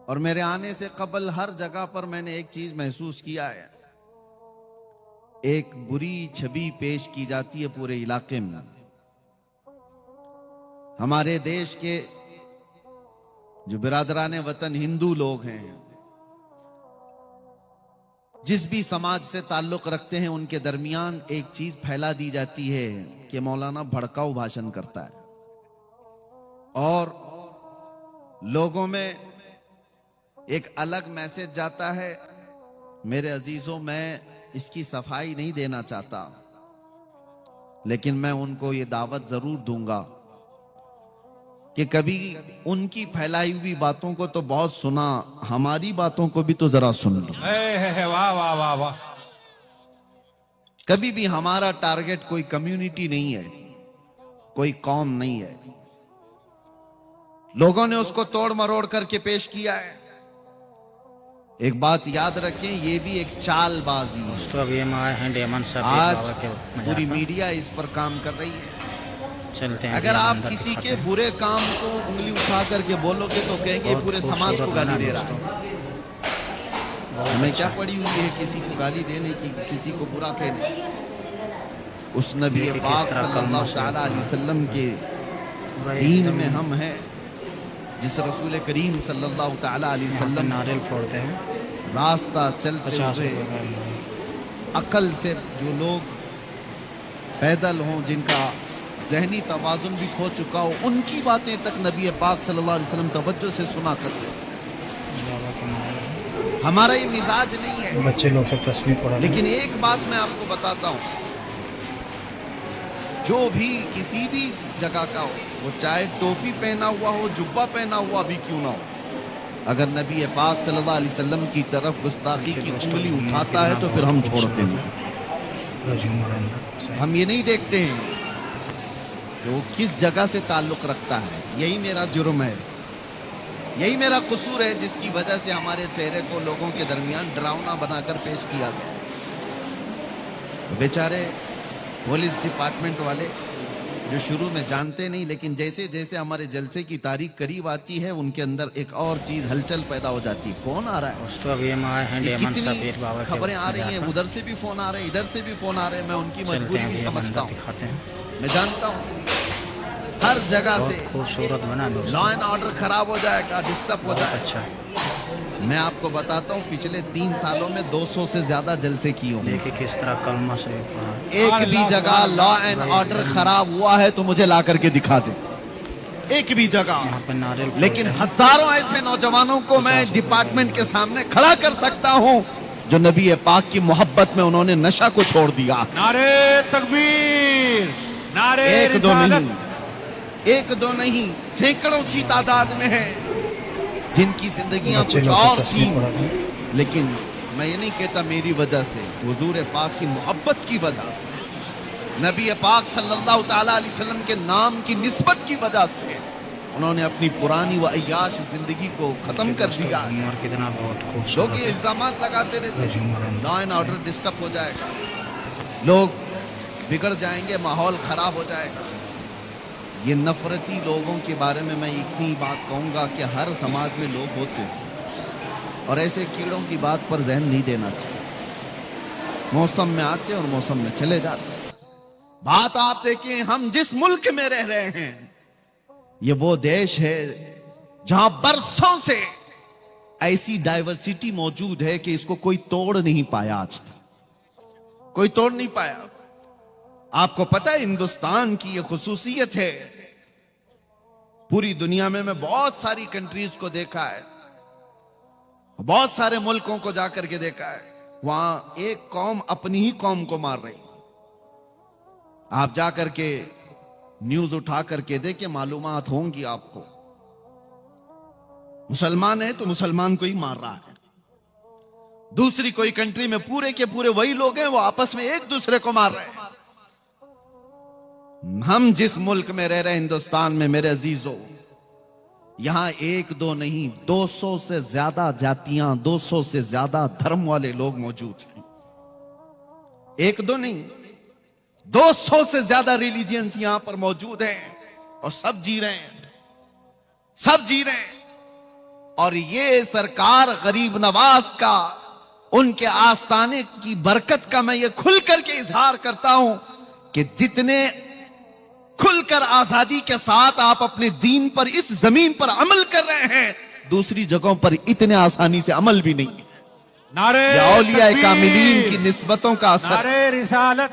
और मेरे आने से कबल हर जगह पर मैंने एक चीज महसूस किया है, एक बुरी छवि पेश की जाती है पूरे इलाके में। हमारे देश के जो बिरादराने वतन हिंदू लोग हैं, जिस भी समाज से ताल्लुक रखते हैं, उनके दरमियान एक चीज फैला दी जाती है कि मौलाना भड़काऊ भाषण करता है और लोगों में एक अलग मैसेज जाता है। मेरे अजीजों, मैं इसकी सफाई नहीं देना चाहता, लेकिन मैं उनको ये दावत जरूर दूंगा कि कभी उनकी फैलाई हुई बातों को तो बहुत सुना, हमारी बातों को भी तो जरा सुन लो। वाह वाह वाह वाह। कभी भी हमारा टारगेट कोई कम्युनिटी नहीं है, कोई कौम नहीं है। लोगों ने उसको तोड़ मरोड़ करके पेश किया है। एक बात याद रखें, ये भी एक चालबाजी है। आज पूरी मीडिया इस पर काम कर रही है। चलते हैं। अगर आप किसी के बुरे काम को उंगली उठा करके बोलोगे तो कहेंगे पूरे समाज को गाली दे रहा है। हमें क्या पड़ी हुई है किसी को गाली देने की, किसी को बुरा कहने। उस नबी पाक सल्लल्लाहु अलैहि वसल्लम के दीन में हम हैं, जिस रसूल करीम सल्लल्लाहु अलैहि वसल्लम नारियल फोड़ते हैं। रास्ता चलते हुए अकल से जो लोग पैदल हों, जिनका ज़हनी तवाज़ुन भी खो चुका हो, उनकी बातें तक नबी पाक सल्लल्लाहु अलैहि वसल्लम तवज्जो से सुना करते थे। हमारा ये मिजाज नहीं है। बच्चे लोग तो तस्वीर पढ़ा। लेकिन एक बात मैं आपको बताता हूँ, जो भी किसी भी जगह का हो, वो चाहे टोपी पहना हुआ हो, जुब्बा पहना हुआ भी क्यों ना हो, अगर नबी पाक सल्लल्लाहु अलैहि वसल्लम की तरफ गुस्ताखी की उंगली उठाता है तो फिर हम छोड़ते हैं। हम ये नहीं देखते हैं कि वो किस जगह से ताल्लुक रखता है। यही मेरा जुर्म है, यही मेरा कसूर है, जिसकी वजह से हमारे चेहरे को लोगों के दरमियान डरावना बनाकर पेश किया गया। बेचारे पुलिस डिपार्टमेंट वाले जो शुरू में जानते नहीं, लेकिन जैसे जैसे हमारे जलसे की तारीख करीब आती है, उनके अंदर एक और चीज हलचल पैदा हो जाती है। कौन आ रहा है, कितनी खबरें आ रही हैं, उधर से भी फोन आ रहे हैं, इधर से भी फोन आ रहे हैं। मैं उनकी मजबूरी भी समझता हूँ, मैं जानता हूँ। हर जगह से खूबसूरत बना दो, लॉ एंड ऑर्डर खराब हो जाएगा, डिस्टर्ब हो जाएगा। अच्छा, मैं आपको बताता हूँ, पिछले 3 सालों में 200 से ज्यादा जलसे किए होंगे। देखिए किस तरह कलमा से एक भी जगह लॉ एंड ऑर्डर खराब हुआ है तो मुझे ला करके दिखा दे, एक भी जगह। लेकिन हजारों ऐसे नौजवानों को मैं डिपार्टमेंट के सामने खड़ा कर सकता हूँ जो नबी पाक की मोहब्बत में उन्होंने नशा को छोड़ दिया। नारे तकबीर, नारे एक दो नहीं, सैकड़ों की तादाद में है जिनकी जिंदगियां कुछ और थी। लेकिन मैं ये नहीं कहता मेरी वजह से, हुजूर पाक की मोहब्बत की वजह से, नबी पाक सल्लल्लाहु अलैहि वसल्लम के नाम की निस्बत की वजह से उन्होंने अपनी पुरानी व अय्याश जिंदगी को खत्म कर दिया। कितना बहुत लोग ये इल्जाम लगाते रहते, लॉ एंड ऑर्डर डिस्टर्ब हो जाएगा, लोग बिगड़ जाएंगे, माहौल खराब हो जाएगा। ये नफरती लोगों के बारे में मैं इतनी बात कहूंगा कि हर समाज में लोग होते हैं और ऐसे कीड़ों की बात पर ज़हन नहीं देना चाहिए। मौसम में आते और मौसम में चले जाते। बात आप देखें, हम जिस मुल्क में रह रहे हैं, ये वो देश है जहां बरसों से ऐसी डाइवर्सिटी मौजूद है कि इसको कोई तोड़ नहीं पाया, आज तक कोई तोड़ नहीं पाया। आपको पता है हिंदुस्तान की ये खुसूसियत है, पूरी दुनिया में मैं बहुत सारी कंट्रीज को देखा है, बहुत सारे मुल्कों को जाकर के देखा है, वहां एक कौम अपनी ही कौम को मार रही। आप जाकर के न्यूज उठा करके देखे, मालूमात होंगी आपको। मुसलमान है तो मुसलमान को ही मार रहा है। दूसरी कोई कंट्री में पूरे के पूरे वही लोग हैं, वो आपस में एक दूसरे को मार रहे हैं। हम जिस मुल्क में रह रहे हैं, हिंदुस्तान में, मेरे अजीजों, यहां एक दो नहीं, 200 से ज्यादा जातियां, 200 से ज्यादा धर्म वाले लोग मौजूद हैं। एक दो नहीं, 200 से ज्यादा रिलीजियंस यहां पर मौजूद हैं और सब जी रहे हैं, सब जी रहे हैं। और ये सरकार गरीब नवाज का, उनके आस्थाने की बरकत का मैं ये खुल करके इजहार करता हूं कि जितने खुलकर आजादी के साथ आप अपने दीन पर इस जमीन पर अमल कर रहे हैं, दूसरी जगहों पर इतने आसानी से अमल भी नहीं। नारे या औलिया तकबीर, कामिलीन की निस्बतों का असर, नारे रिसालत,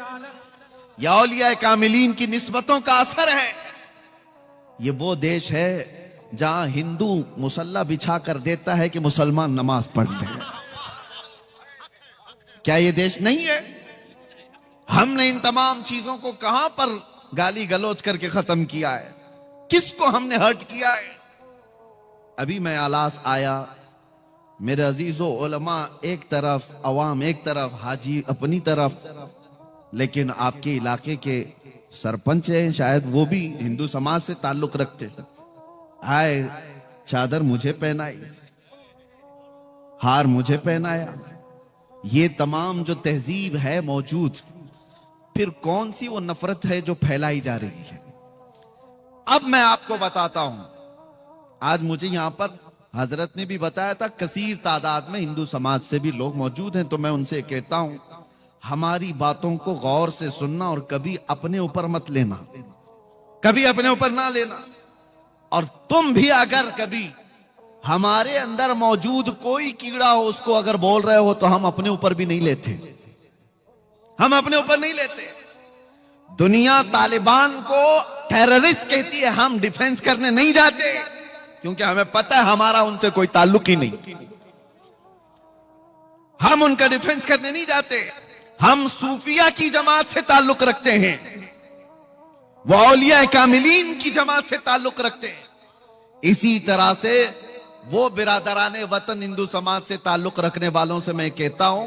या औलिया कामिलीन की निस्बतों का असर है। ये वो देश है जहां हिंदू मुसल्ला बिछा कर देता है कि मुसलमान नमाज पढ़ते हैं। क्या ये देश नहीं है? हमने इन तमाम चीजों को कहां पर गाली गलौज करके खत्म किया है? किसको हमने हर्ट किया है? अभी मैं आलास आया, मेरे अजीजों, उलमा एक तरफ, अवाम एक तरफ, हाजी अपनी तरफ, लेकिन आपके इलाके के सरपंच हैं, शायद वो भी हिंदू समाज से ताल्लुक रखते हैं। आए, चादर मुझे पहनाई, हार मुझे पहनाया। ये तमाम जो तहजीब है मौजूद, फिर कौन सी वो नफरत है जो फैलाई जा रही है? अब मैं आपको बताता हूं। आज मुझे यहां पर हजरत ने भी बताया था, कसीर तादाद में हिंदू समाज से भी लोग मौजूद हैं, तो मैं उनसे कहता हूं, हमारी बातों को गौर से सुनना और कभी अपने ऊपर मत लेना, कभी अपने ऊपर ना लेना। और तुम भी अगर कभी हमारे अंदर मौजूद कोई कीड़ा हो, उसको अगर बोल रहे हो, तो हम अपने ऊपर भी नहीं लेते, हम अपने ऊपर नहीं लेते। दुनिया तालिबान को टेररिस्ट कहती है, हम डिफेंस करने नहीं जाते, क्योंकि हमें पता है हमारा उनसे कोई ताल्लुक ही नहीं। हम उनका डिफेंस करने नहीं जाते। हम सूफिया की जमात से ताल्लुक रखते हैं, वो औलिया कामिलीन की जमात से ताल्लुक रखते हैं। इसी तरह से वो बिरादराने वतन हिंदू समाज से ताल्लुक रखने वालों से मैं कहता हूं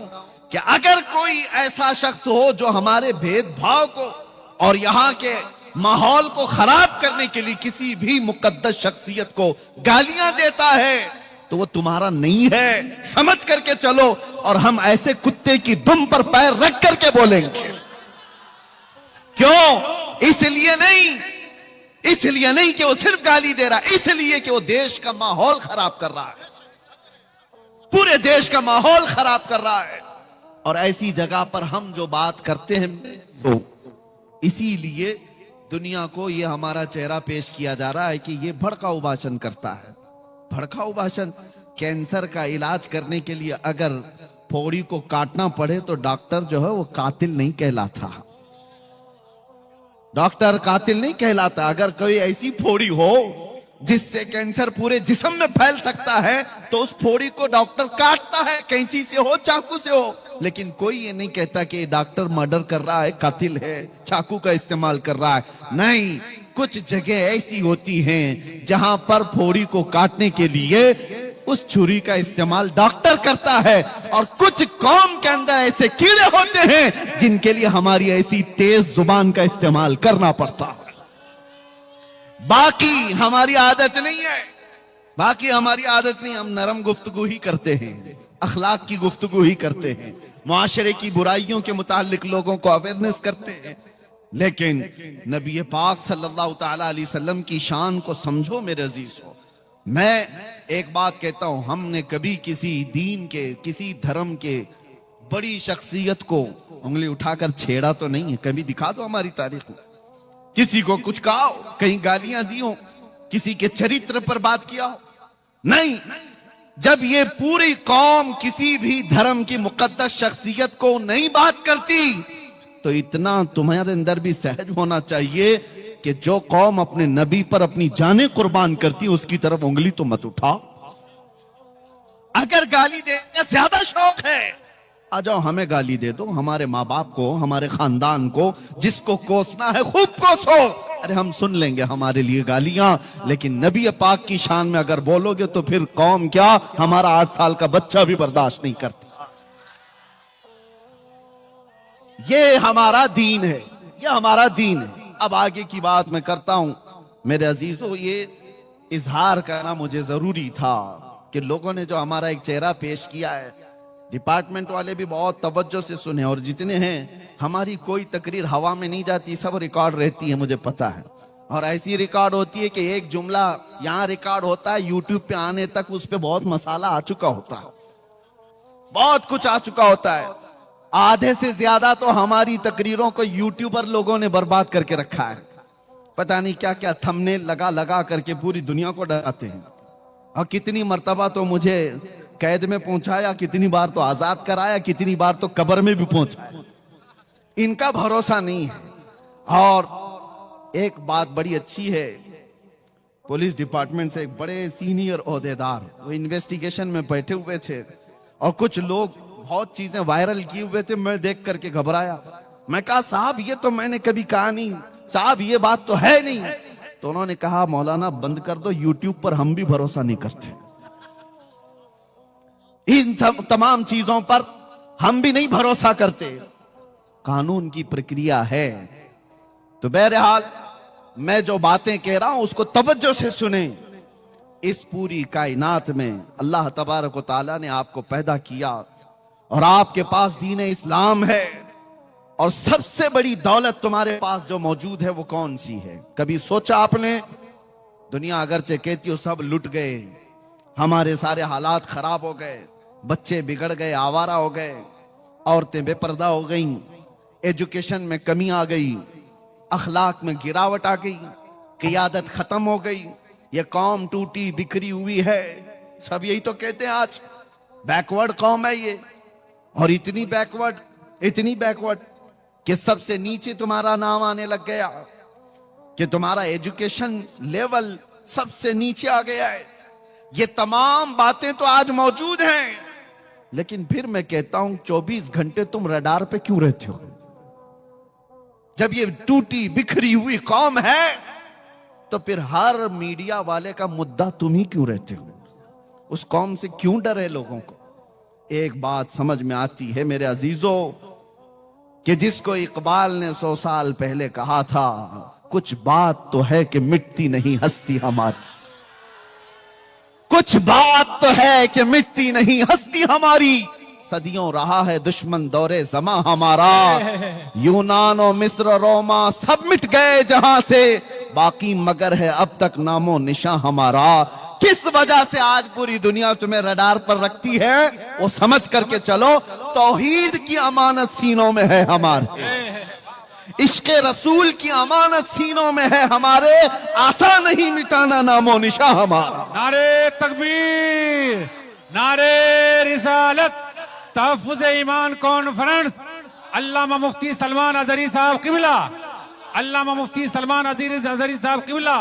कि अगर कोई ऐसा शख्स हो जो हमारे भेदभाव को और यहां के माहौल को खराब करने के लिए किसी भी मुकद्दस शख्सियत को गालियां देता है, तो वो तुम्हारा नहीं है, समझ करके चलो। और हम ऐसे कुत्ते की दुम पर पैर रख करके बोलेंगे। क्यों? इसलिए नहीं कि वो सिर्फ गाली दे रहा, इसलिए कि वो देश का माहौल खराब कर रहा है, पूरे देश का माहौल खराब कर रहा है। और ऐसी जगह पर हम जो बात करते हैं, तो इसीलिए दुनिया को ये हमारा चेहरा पेश किया जा रहा है कि ये भड़काऊ भाषण करता है। भड़काऊ भाषण, कैंसर का इलाज करने के लिए अगर फोड़ी को काटना पड़े तो डॉक्टर जो है वो कातिल नहीं कहलाता, डॉक्टर कातिल नहीं कहलाता। अगर कोई ऐसी फोड़ी हो जिससे कैंसर पूरे जिस्म में फैल सकता है, तो उस फोड़ी को डॉक्टर काटता है, कैंची से हो, चाकू से हो। लेकिन कोई ये नहीं कहता कि डॉक्टर मर्डर कर रहा है, कातिल है, चाकू का इस्तेमाल कर रहा है। नहीं, कुछ जगह ऐसी होती हैं जहां पर फोड़ी को काटने के लिए उस छुरी का इस्तेमाल डॉक्टर करता है, और कुछ कौम के अंदर ऐसे कीड़े होते हैं जिनके लिए हमारी ऐसी तेज जुबान का इस्तेमाल करना पड़ता है। बाकी हमारी आदत नहीं है, बाकी हमारी आदत नहीं। हम नरम गुफ्तगू ही करते हैं, अखलाक की गुफ्तगू ही करते हैं, मुआशरे की बुराइयों के मुतालिक लोगों को अवेयरनेस करते हैं। लेकिन नबी पाक सल्लल्लाहु ताला अलैहि वसल्लम की शान को समझो मेरे अजीजों। मैं एक बात कहता हूं, हमने कभी किसी दीन के, किसी धर्म के बड़ी शख्सियत को उंगली उठाकर छेड़ा तो नहीं है। कभी दिखा दो हमारी तारीख में, किसी को कुछ कहा हो, कहीं गालियां दी हो, किसी के चरित्र पर बात किया हो? नहीं। जब ये पूरी कौम किसी भी धर्म की मुकद्दस शख्सियत को नहीं बात करती, तो इतना तुम्हारे अंदर भी सहज होना चाहिए कि जो कौम अपने नबी पर अपनी जानें कुर्बान करती है, उसकी तरफ उंगली तो मत उठाओ। अगर गाली देने का ज्यादा शौक है, आ जाओ हमें गाली दे दो, हमारे माँ बाप को, हमारे खानदान को, जिसको कोसना है खूब कोसो। अरे हम सुन लेंगे हमारे लिए गालियां, लेकिन नबी पाक की शान में अगर बोलोगे तो फिर कौम क्या, हमारा 8 साल का बच्चा भी बर्दाश्त नहीं करता। ये हमारा दीन है, ये हमारा दीन है। अब आगे की बात मैं करता हूं मेरे अजीजों। ये इजहार करना मुझे जरूरी था कि लोगों ने जो हमारा एक चेहरा पेश किया है, डिपार्टमेंट वाले भी बहुत तवज्जो से सुने, और जितने हैं, हमारी कोई तकरीर हवा में नहीं जाती, सब रिकॉर्ड रहती है, मुझे पता है। और ऐसी रिकॉर्ड होती है कि एक जुमला यहां रिकॉर्ड होता है, यूट्यूब पे आने तक उस पे बहुत मसाला आ चुका होता है, बहुत कुछ आ चुका होता है। आधे से ज्यादा तो हमारी तकरीरों को यूट्यूबर लोगों ने बर्बाद करके रखा है। पता नहीं क्या क्या थंबनेल लगा लगा करके पूरी दुनिया को डराते हैं। और कितनी मर्तबा तो मुझे कैद में पहुंचाया, कितनी बार तो आजाद कराया, कितनी बार तो कब्र में भी पहुंचाया। इनका भरोसा नहीं है। और एक बात बड़ी अच्छी है, पुलिस डिपार्टमेंट से एक बड़े सीनियर ओहदेदार वो इन्वेस्टिगेशन में बैठे हुए थे और कुछ लोग बहुत चीजें वायरल किए हुए थे। मैं देख करके घबराया। मैं कहा साहब ये तो मैंने कभी कहा नहीं, साहब ये बात तो है नहीं। तो उन्होंने कहा मौलाना बंद कर दो, यूट्यूब पर हम भी भरोसा नहीं करते, इन सब तमाम चीजों पर हम भी नहीं भरोसा करते। कानून की प्रक्रिया है। तो बहरहाल मैं जो बातें कह रहा हूं उसको तवज्जो से सुने। इस पूरी कायनात में अल्लाह तबारक व तआला ने आपको पैदा किया और आपके पास दीन इस्लाम है, और सबसे बड़ी दौलत तुम्हारे पास जो मौजूद है वो कौन सी है? कभी सोचा आपने? दुनिया अगरचे कहती हो सब लुट गए, हमारे सारे हालात खराब हो गए, बच्चे बिगड़ गए, आवारा हो गए, औरतें बेपर्दा हो गईं, एजुकेशन में कमी आ गई, अखलाक में गिरावट आ गई, क़ियादत खत्म हो गई, ये कौम टूटी बिखरी हुई है। सब यही तो कहते हैं आज बैकवर्ड कौम है ये, और इतनी बैकवर्ड कि सबसे नीचे तुम्हारा नाम आने लग गया, कि तुम्हारा एजुकेशन लेवल सबसे नीचे आ गया है। ये तमाम बातें तो आज मौजूद हैं, लेकिन फिर मैं कहता हूं 24 घंटे तुम रडार पे क्यों रहते हो? जब ये टूटी बिखरी हुई कौम है तो फिर हर मीडिया वाले का मुद्दा तुम ही क्यों रहते हो? उस कौम से क्यों डर है लोगों को? एक बात समझ में आती है मेरे अजीजों, कि जिसको इकबाल ने 100 साल पहले कहा था, कुछ बात तो है कि मिटती नहीं हस्ती हमारी, कुछ बात तो है कि मिटती नहीं हस्ती हमारी। सदियों रहा है दुश्मन दौरे ज़मा हमारा, यूनान और मिस्र रोमा सब मिट गए जहां से, बाकी मगर है अब तक नामो निशां हमारा। किस वजह से आज पूरी दुनिया तुम्हें रडार पर रखती है वो समझ करके चलो। तौहीद की अमानत सीनों में है हमारे, इश्क़े रसूल की अमानत सीनों में है हमारे, आसान नहीं मिटाना नामो निशा हमारा। नारे तकबीर, नारे रिसालत, तहफ़्फ़ुज़ ईमान कॉन्फ्रेंस, अल्लामा मुफ्ती सलमान अज़हरी साहब किबला, अल्लामा मुफ्ती सलमान अज़हरी साहब किबला।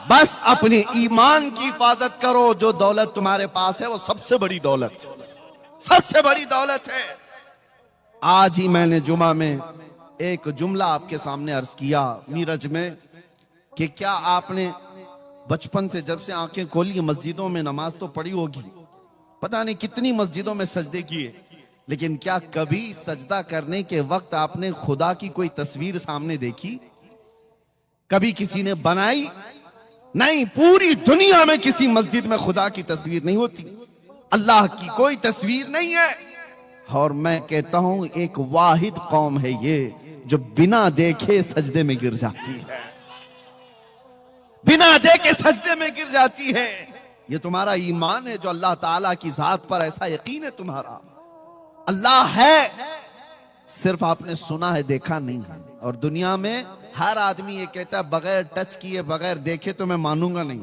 बस अपने ईमान की हिफाजत करो। जो दौलत तुम्हारे पास है वो सबसे बड़ी दौलत, सबसे बड़ी दौलत है। आज ही मैंने जुमा में एक जुमला आपके सामने अर्ज किया मीरज में, कि क्या आपने बचपन से जब से आंखें खोली मस्जिदों में नमाज तो पढ़ी होगी, पता नहीं कितनी मस्जिदों में सजदे किए, लेकिन क्या कभी सजदा करने के वक्त आपने खुदा की कोई तस्वीर सामने देखी? कभी किसी ने बनाई? नहीं। पूरी दुनिया में किसी मस्जिद में खुदा की तस्वीर नहीं होती, अल्लाह की कोई तस्वीर नहीं है। और मैं कहता हूं एक वाहिद कौम है ये जो बिना देखे सजदे में गिर जाती है, बिना देखे सजदे में गिर जाती है। ये तुम्हारा ईमान है जो अल्लाह ताला की जात पर ऐसा यकीन है तुम्हारा। अल्लाह है, सिर्फ आपने सुना है, देखा नहीं है। और दुनिया में हर आदमी ये कहता है बगैर टच किए बगैर देखे तो मैं मानूंगा नहीं।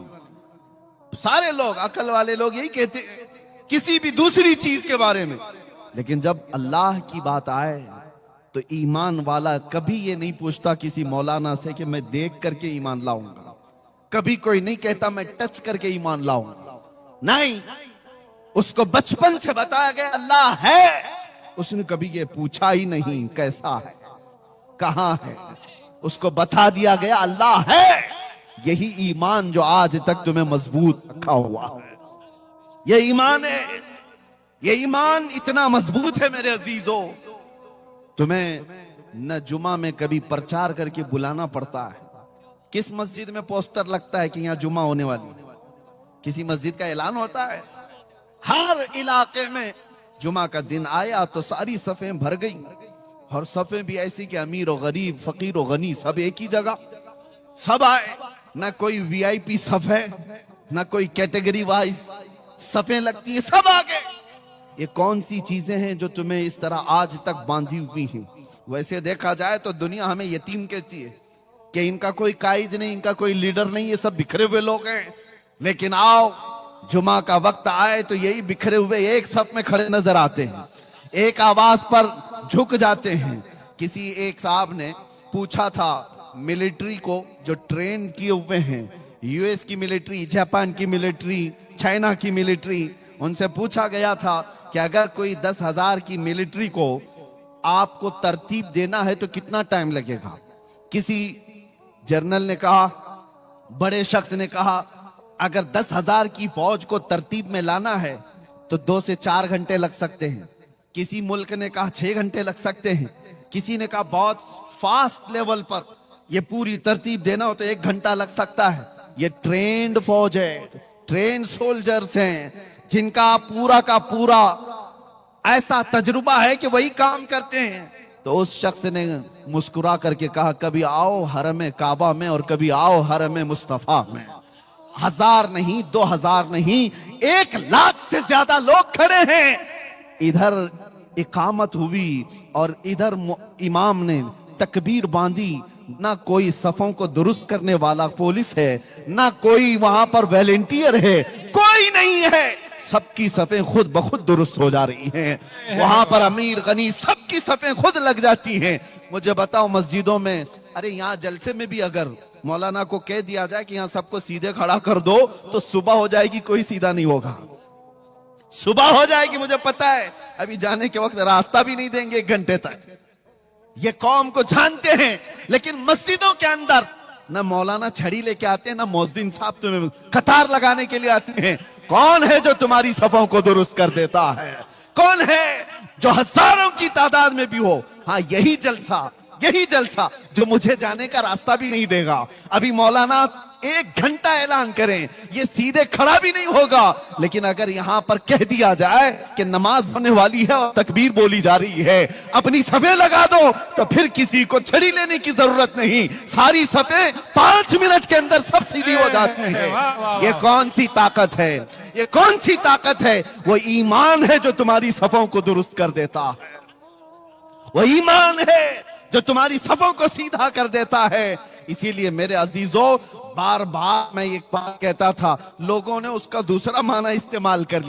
सारे लोग, अकल वाले लोग यही कहते हैं किसी भी दूसरी चीज के बारे में, लेकिन जब अल्लाह की बात आए तो ईमान वाला कभी ये नहीं पूछता किसी मौलाना से कि मैं देख करके ईमान लाऊंगा। कभी कोई नहीं कहता मैं टच करके ईमान लाऊंगा, नहीं। उसको बचपन से बताया गया अल्लाह है, उसने कभी ये पूछा ही नहीं कैसा है, कहां है, उसको बता दिया गया अल्लाह है। यही ईमान जो आज तक तुम्हें मजबूत रखा हुआ है, ये ईमान है। ये ईमान इतना मजबूत है मेरे अजीजों, तुम्हें न जुमा में कभी प्रचार करके बुलाना पड़ता है। किस मस्जिद में पोस्टर लगता है कि यहां जुमा होने वाली, किसी मस्जिद का ऐलान होता है? हर इलाके में जुमा का दिन आया तो सारी सफ़ें भर गई, और सफ़ें भी ऐसी कि अमीर और गरीब, फकीर और गनी सब एक ही जगह। सब आए, ना कोई वीआईपी सफ है, ना कोई कैटेगरी वाइज सफें लगती है, सब आ गए। ये कौन सी चीजें हैं जो तुम्हें इस तरह आज तक बांधी हुई हैं? वैसे देखा जाए तो दुनिया हमें यतीम कहती है कि इनका कोई कायद नहीं, इनका कोई लीडर नहीं, ये सब बिखरे हुए लोग हैं। लेकिन आओ जुमा का वक्त आए तो यही बिखरे हुए एक सफ में खड़े नजर आते हैं, एक आवाज पर झुक जाते हैं। किसी एक साहब ने पूछा था मिलिट्री को जो ट्रेन किए हुए हैं, यूएस की मिलिट्री, जापान की मिलिट्री, चाइना की मिलिट्री, उनसे पूछा गया था कि अगर कोई 10,000 की मिलिट्री को आपको तरतीब देना है तो कितना टाइम लगेगा? किसी जर्नल ने कहा, बड़े शख्स ने कहा, अगर 10,000 की फौज को तरतीब में लाना है तो 2 से 4 घंटे लग सकते हैं। किसी मुल्क ने कहा 6 घंटे लग सकते हैं। किसी ने कहा बहुत फास्ट लेवल पर ये पूरी तरतीब देना हो तो 1 घंटा लग सकता है। ये ट्रेंड फौज है, ट्रेंड सोल्जर्स हैं, जिनका पूरा का पूरा ऐसा तजुर्बा है कि वही काम करते हैं। तो उस शख्स ने मुस्कुरा करके कहा, कभी आओ हरम काबा में और कभी आओ हरम मुस्तफा में। 1000 नहीं, 2000 नहीं, 1 लाख से ज्यादा लोग खड़े हैं। इधर इकामत हुई और इधर इमाम ने तकबीर बांधी। ना कोई सफों को दुरुस्त करने वाला पुलिस है, ना कोई वहां पर वॉलंटियर है, कोई नहीं है। सबकी सफें खुद ब खुद दुरुस्त हो जा रही हैं। वहां पर अमीर गनी सबकी सफें खुद लग जाती हैं। मुझे बताओ मस्जिदों में, अरे यहाँ जलसे में भी अगर मौलाना को कह दिया जाए कि यहाँ सबको सीधे खड़ा कर दो तो सुबह हो जाएगी, कोई सीधा नहीं होगा, सुबह हो जाएगी। मुझे पता है अभी जाने के वक्त रास्ता भी नहीं देंगे 1 घंटे तक। ये कौम को जानते हैं। लेकिन मस्जिदों के अंदर ना मौलाना छड़ी लेके आते हैं, ना मौजिन साहब तुम्हें कतार लगाने के लिए आते हैं। कौन है जो तुम्हारी सफों को दुरुस्त कर देता है? कौन है जो हजारों की तादाद में भी हो? हाँ, यही जलसा जो मुझे जाने का रास्ता भी नहीं देगा। अभी मौलाना 1 घंटा ऐलान करें, ये सीधे खड़ा भी नहीं होगा। लेकिन अगर यहां पर कह दिया जाए कि नमाज होने वाली है और तकबीर बोली जा रही है, अपनी सफे लगा दो, तो फिर किसी को छड़ी लेने की जरूरत नहीं। सारी सफे 5 मिनट के अंदर सब सीधी हो जाती है। ये कौन सी ताकत है? ये कौन सी ताकत है? वो ईमान है जो तुम्हारी सफों को दुरुस्त कर देता है। वो ईमान है जो तुम्हारी सफों को सीधा कर देता है। इसीलिए मेरे अजीजों, बार बार मैं एक बात कहता था, लोगों ने उसका दूसरा माना इस्तेमाल कर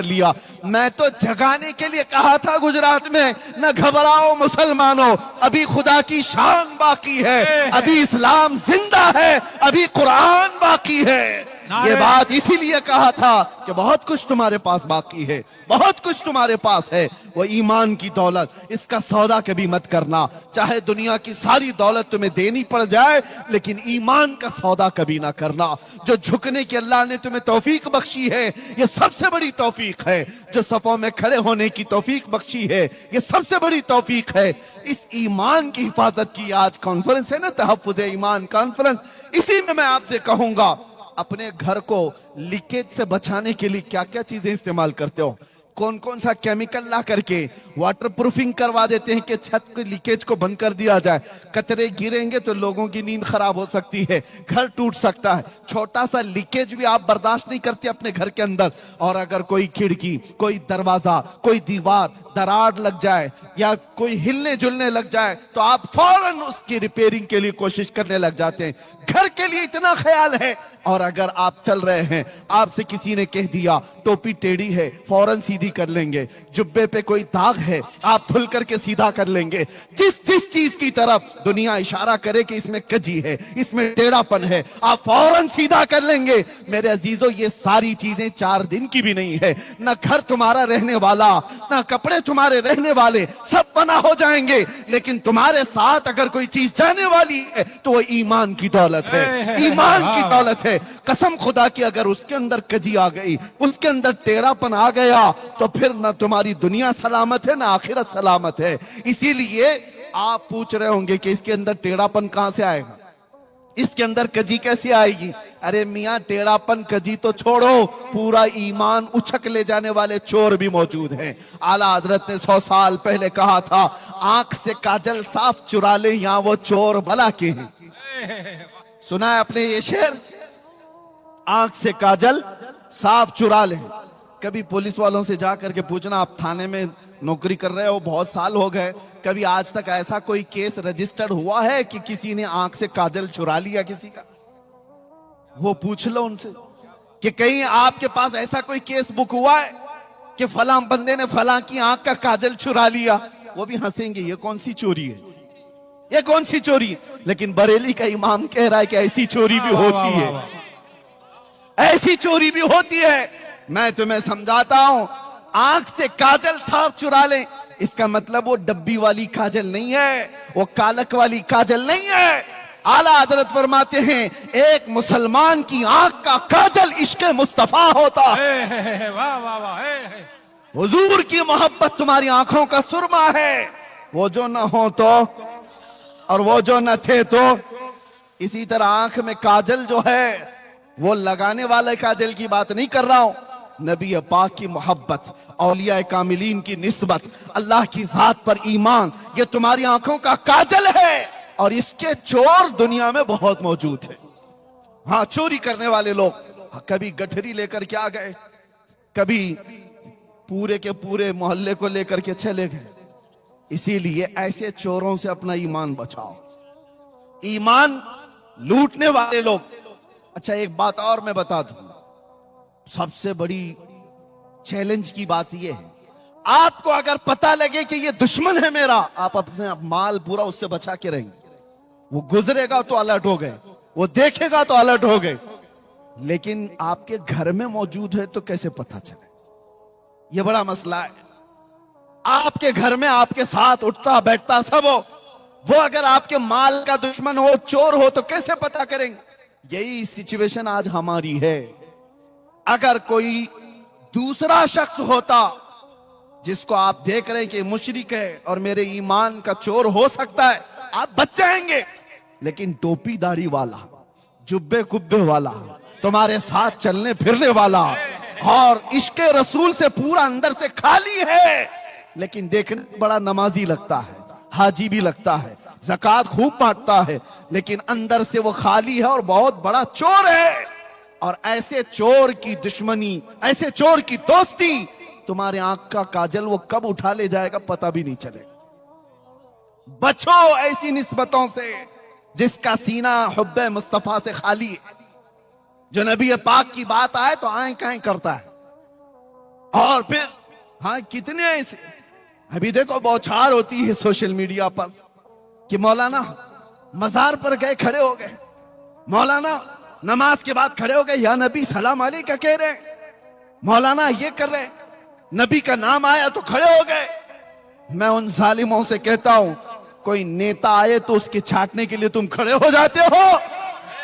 लिया। मैं तो जगाने के लिए कहा था गुजरात में, न घबराओ मुसलमानों, अभी खुदा की शान बाकी है, अभी इस्लाम जिंदा है, अभी कुरान बाकी है। ये बात इसीलिए कहा था कि बहुत कुछ तुम्हारे पास बाकी है, बहुत कुछ तुम्हारे पास है। वो ईमान की दौलत, इसका सौदा कभी मत करना। चाहे दुनिया की सारी दौलत तुम्हें देनी पड़ जाए, लेकिन ईमान का सौदा कभी ना करना। जो झुकने की अल्लाह ने तुम्हें तौफीक बख्शी है, ये सबसे बड़ी तौफीक है। जो सफों में खड़े होने की तौफीक बख्शी है, ये सबसे बड़ी तौफीक है। इस ईमान की हिफाजत की आज कॉन्फ्रेंस है ना, तहफ्फुज़ ईमान कॉन्फ्रेंस। इसी में मैं आपसे कहूंगा, अपने घर को लीकेज से बचाने के लिए क्या क्या चीजें इस्तेमाल करते हो? कौन कौन सा केमिकल ला करके वाटर प्रूफिंग करवा देते हैं कि छत के लीकेज को बंद कर दिया जाए। कतरे गिरेंगे तो लोगों की नींद खराब हो सकती है, घर टूट सकता है। छोटा सा लीकेज भी आप बर्दाश्त नहीं करते अपने घर के अंदर। और अगर कोई खिड़की, कोई दरवाजा, कोई दीवार दरार लग जाए या कोई हिलने जुलने लग जाए तो आप फौरन उसकी रिपेयरिंग के लिए कोशिश करने लग जाते हैं। घर के लिए इतना ख्याल है। और अगर आप चल रहे हैं, आपसे किसी ने कह दिया टोपी टेढ़ी है, फौरन सीधी कर लेंगे। जुब्बे पे कोई दाग है, आप धुल करके सीधा कर लेंगे। जिस जिस चीज की तरफ दुनिया इशारा करे कि इसमें कजी है, इसमें टेढ़ापन है, आप फौरन सीधा कर लेंगे। मेरे अजीजों, ये सारी चीजें 4 दिन की भी नहीं है। ना घर तुम्हारा रहने वाला, ना कपड़े तुम्हारे रहने वाले, सब बना हो जाएंगे। लेकिन तुम्हारे साथ अगर कोई चीज जाने वाली है तो वो ईमान की दौलत है, ईमान की दौलत है। कसम खुदा की, अगर उसके अंदर कजी आ गई, उसके अंदर टेढ़ापन आ गया, तो फिर ना तुम्हारी दुनिया सलामत है, ना आखिरत सलामत है। इसीलिए आप पूछ रहे होंगे कि इसके अंदर टेढ़ापन कहां से आएगा, इसके अंदर कजी कैसे आएगी? अरे मियां, टेढ़ापन कजी तो छोड़ो, पूरा ईमान उछक ले जाने वाले चोर भी मौजूद हैं। आला हजरत ने 100 साल पहले कहा था, आंख से काजल साफ चुरा ले, यहां वो चोर भला के हैं। सुना है आपने ये शेर? आंख से काजल साफ चुरा ले। कभी पुलिस वालों से जा करके पूछना, आप थाने में नौकरी कर रहे हो, बहुत साल हो गए, कभी आज तक ऐसा कोई केस रजिस्टर्ड हुआ है कि किसी ने आंख से काजल चुरा लिया किसी का? वो पूछ लो उनसे कि कहीं आपके पास ऐसा कोई केस बुक हुआ है कि फलां बंदे ने फलां की आंख का काजल चुरा लिया? वो भी हंसेंगे, ये कौन सी चोरी है, ये कौन सी चोरी है। लेकिन बरेली का इमाम कह रहा है कि ऐसी चोरी भी होती है, ऐसी चोरी भी होती है। मैं तुम्हें समझाता हूं, आंख से काजल साफ चुरा ले, इसका मतलब वो डब्बी वाली काजल नहीं है, वो कालक वाली काजल नहीं है। आला हजरत फरमाते हैं, एक मुसलमान की आंख का काजल इश्क मुस्तफा होता है। वाह वाह वाह। हुजूर की मोहब्बत तुम्हारी आंखों का सुरमा है। वो जो ना हो तो, और वो जो न थे तो। इसी तरह आंख में काजल जो है, वो लगाने वाले काजल की बात नहीं कर रहा हूं, नबी पाक की मोहब्बत, औलिया कामिलीन की निस्बत, अल्लाह की जात पर ईमान, ये तुम्हारी आंखों का काजल है। और इसके चोर दुनिया में बहुत मौजूद है। हाँ, चोरी करने वाले लोग, कभी गठरी लेकर के आ गए, कभी पूरे के पूरे मोहल्ले को लेकर के चले गए। इसीलिए ऐसे चोरों से अपना ईमान बचाओ। ईमान लूटने वाले लोग। अच्छा, एक बात और मैं बता दूं, सबसे बड़ी चैलेंज की बात यह है, आपको अगर पता लगे कि ये दुश्मन है मेरा, आप अपने माल पूरा उससे बचा के रहेंगे। वो गुजरेगा तो अलर्ट हो गए, वो देखेगा तो अलर्ट हो गए, लेकिन आपके घर में मौजूद है तो कैसे पता चले? ये बड़ा मसला है। आपके घर में आपके साथ उठता बैठता सब हो, वो अगर आपके माल का दुश्मन हो, चोर हो, तो कैसे पता करेंगे? यही सिचुएशन आज हमारी है। अगर कोई दूसरा शख्स होता जिसको आप देख रहे हैं कि मुशरिक है और मेरे ईमान का चोर हो सकता है, आप बच जाएंगे। लेकिन टोपी दाढ़ी वाला, जुब्बे कुब्बे वाला, तुम्हारे साथ चलने फिरने वाला और इश्क रसूल से पूरा अंदर से खाली है, लेकिन देखने बड़ा नमाजी लगता है, हाजी भी लगता है, ज़कात खूब बांटता है, लेकिन अंदर से वो खाली है और बहुत बड़ा चोर है। और ऐसे चोर की दुश्मनी, ऐसे चोर की दोस्ती, तुम्हारे आंख का काजल वो कब उठा ले जाएगा पता भी नहीं चलेगा। बचो ऐसी निस्बतों से जिसका सीना हुब्बे मुस्तफा से खाली है। जो नबी पाक की बात आए तो आए काएं करता है। और फिर हाँ, कितने ऐसे, अभी देखो बौछार होती है सोशल मीडिया पर कि मौलाना मजार पर गए, खड़े हो गए, मौलाना नमाज के बाद खड़े हो गए, या नबी सलाम अलैका कह रहे, मौलाना ये कर रहे, नबी का नाम आया तो खड़े हो गए। मैं उन जालिमों से कहता हूं, कोई नेता आए तो उसके छाटने के लिए तुम खड़े हो जाते हो?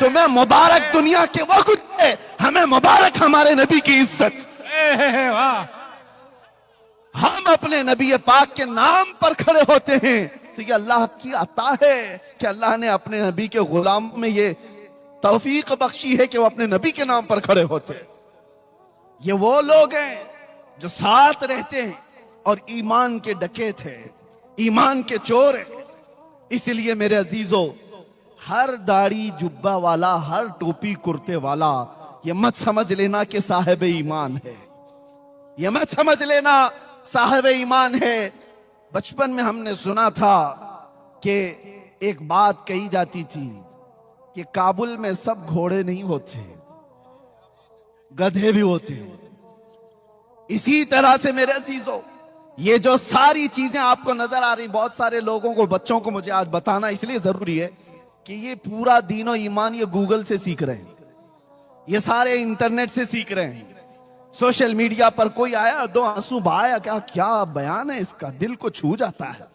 तुम्हें मुबारक दुनिया के वो कुछ है, हमें मुबारक हमारे नबी की इज्जत। हम अपने नबी पाक के नाम पर खड़े होते हैं तो ये अल्लाह की अता है कि अल्लाह ने अपने नबी के गुलाम में ये तौफीक बख्शी है कि वो अपने नबी के नाम पर खड़े होते हैं। ये वो लोग हैं जो साथ रहते हैं और ईमान के डकैत हैं, ईमान के चोर हैं। इसलिए मेरे अजीजों, हर दाढ़ी जुब्बा वाला, हर टोपी कुर्ते वाला ये मत समझ लेना कि साहिब ईमान है, ये मत समझ लेना साहिब ईमान है। बचपन में हमने सुना था कि एक बात कही जाती थी कि काबुल में सब घोड़े नहीं होते, गधे भी होते हैं। इसी तरह से मेरे अजीजों, ये जो सारी चीजें आपको नजर आ रही, बहुत सारे लोगों को, बच्चों को मुझे आज बताना इसलिए जरूरी है कि ये पूरा दीनो ईमान ये गूगल से सीख रहे हैं, ये सारे इंटरनेट से सीख रहे हैं। सोशल मीडिया पर कोई आया, दो आंसू बहाया, क्या बयान है इसका, दिल को छू जाता है।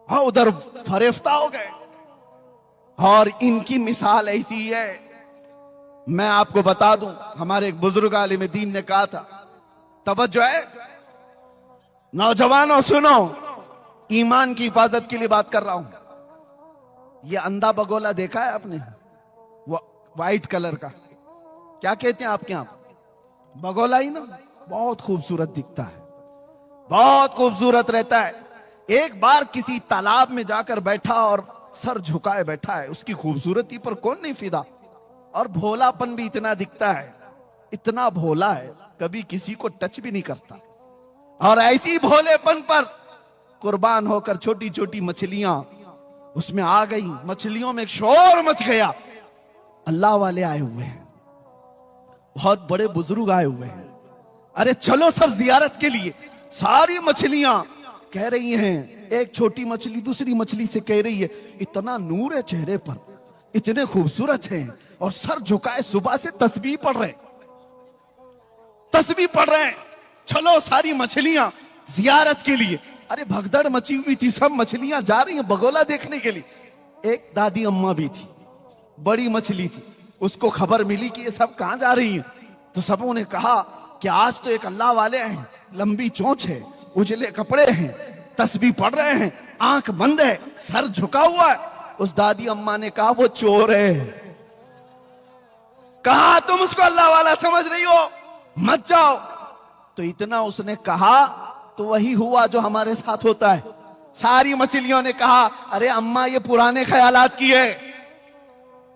हाँ, उधर फरेफ्ता हो गए। और इनकी मिसाल ऐसी है, मैं आपको बता दूं, हमारे एक बुजुर्ग आलिम दीन ने कहा था, तवज्जो है नौजवानों, सुनो, ईमान की हिफाजत के लिए बात कर रहा हूं। ये अंधा बगोला देखा है आपने? वो व्हाइट कलर का, क्या कहते हैं आपके यहां? बगोला ही ना। बहुत खूबसूरत दिखता है, बहुत खूबसूरत रहता है। एक बार किसी तालाब में जाकर बैठा और सर झुकाए बैठा है। उसकी खूबसूरती पर कौन नहीं फिदा, और भोलापन भी इतना दिखता है, इतना भोला है, कभी किसी को टच भी नहीं करता। और ऐसी भोलेपन पर कुर्बान होकर छोटी छोटी मछलियां उसमें आ गई। मछलियों में एक शोर मच गया। अल्लाह वाले आए हुए हैं, बहुत बड़े बुजुर्ग आए हुए हैं। अरे चलो सब जियारत के लिए। सारी मछलियां कह रही हैं, एक छोटी मछली दूसरी मछली से कह रही है, इतना नूर है चेहरे पर, इतने खूबसूरत हैं, और सर झुकाए सुबह से तस्बीह पढ़ रहे, तस्बीह पढ़ रहे हैं। चलो सारी मछलियां जियारत के लिए। अरे भगदड़ मची हुई थी, सब मछलियां जा रही हैं बगोला देखने के लिए। एक दादी अम्मा भी थी, बड़ी मछली थी, उसको खबर मिली कि ये सब कहां जा रही हैं। तो सबों ने कहा कि आज तो एक अल्लाह वाले हैं, लंबी चोंच है, उजले कपड़े हैं, तस्बीह पढ़ रहे हैं, आंख बंद है, सर झुका हुआ है। उस दादी अम्मा ने कहा वो चोर है। कहा तुम उसको अल्लाह वाला समझ रही हो, मत जाओ। तो इतना उसने कहा तो वही हुआ जो हमारे साथ होता है। सारी मछलियों ने कहा अरे अम्मा ये पुराने ख्यालात की है,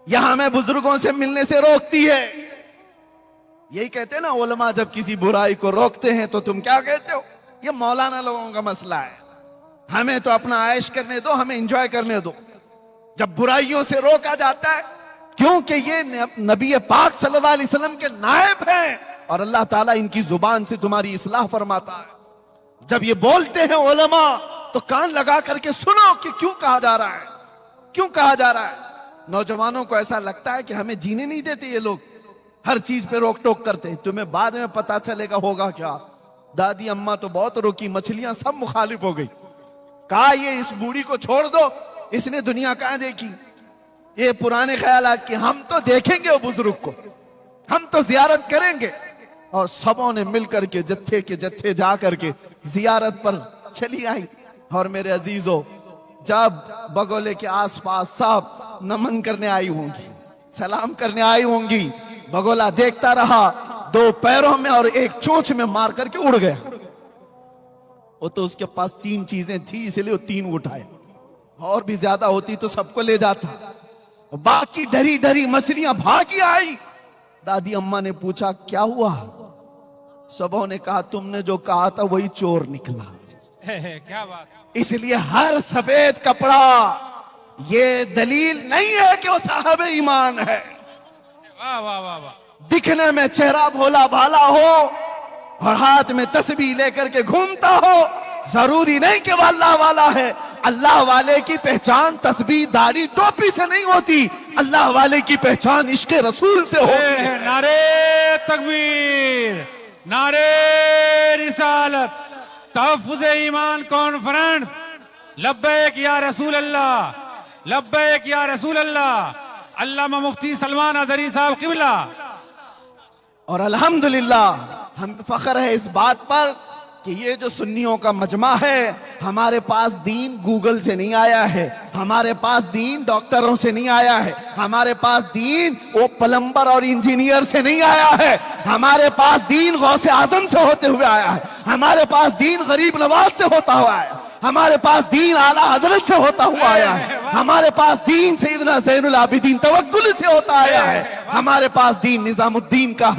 यहां हमें बुजुर्गों से मिलने से रोकती है। यही कहते हैं ना उलमा, जब किसी बुराई को रोकते हैं तो तुम क्या कहते हो, ये मौलाना लोगों का मसला है, हमें तो अपना ऐश करने दो, हमें एंजॉय करने दो। जब बुराइयों से रोका जाता है, क्योंकि ये नबी पाक सल्लल्लाहु अलैहि वसल्लम के नायब हैं और अल्लाह ताला इनकी जुबान से तुम्हारी इस्लाह फरमाता है। जब ये बोलते हैं उलमा तो कान लगा करके सुनो कि क्यों कहा जा रहा है, क्यों कहा जा रहा है। नौजवानों को ऐसा लगता है कि हमें जीने नहीं देते ये लोग, हर चीज पे रोक टोक करते हैं, तुम्हें बाद में पता चलेगा होगा क्या। दादी अम्मा तो बहुत रोकी, मछलियां सब मुखालिफ हो गई। कहा ये इस बूढ़ी को छोड़ दो, इसने दुनिया कहां देखी, ये पुराने ख्यालात की, हम तो देखेंगे वो बुजुर्ग को, हम तो जियारत करेंगे। और सबों ने मिलकर के जत्थे के जत्थे जा करके जियारत पर चली आई। और मेरे अजीजों, जब बगोले के आसपास सब नमन करने आई होंगी, सलाम करने आई होंगी, बगोला देखता रहा, दो पैरों में और एक चोंच में मार करके उड़ गया। वो तो उसके पास तीन चीजें थी, इसलिए वो तीन उठाए, और भी ज्यादा होती तो सबको ले जाता। बाकी डरी डरी मछलियां भागी आई। दादी अम्मा ने पूछा क्या हुआ? सबों ने कहा तुमने जो कहा था वही चोर निकला। क्या बात। इसलिए हर सफेद कपड़ा ये दलील नहीं है कि वो साहब ईमान है। वाह वाह वाह वाह। दिखने में चेहरा भोला भाला हो और हाथ में तस्बीह लेकर के घूमता हो, जरूरी नहीं कि वो अल्लाह वाला है। अल्लाह वाले की पहचान तस्बीह दाढ़ी टोपी से नहीं होती, अल्लाह वाले की पहचान इश्क रसूल से होती है। नारे तकबीर, नारे रिसालत, तहफ्फुज़ ईमान कॉन्फ्रेंस, लब्बैक या रसूल अल्लाह, लब्बैक या रसूल अल्लाह। अल्लामा मुफ्ती सलमान अज़हरी साहब किबला। और अल्हम्दुलिल्लाह हम फख्र है इस बात पर कि ये जो सुन्नियों का मजमा है, हमारे पास दीन गूगल से नहीं आया है, हमारे पास दीन डॉक्टरों से नहीं आया है, हमारे पास दीन वो प्लम्बर और इंजीनियर से नहीं आया है, हमारे पास दीन गौसे आजम से होते हुए आया है, हमारे पास दीन गरीब नवाज से होता हुआ आया, हमारे पास दीन आला हजरत से होता हुआ आया है, हमारे पास दीन सैयदना ज़ैनुल आबिदीन तवक्कुल से होता आया है, हमारे पास दीन निजामुद्दीन का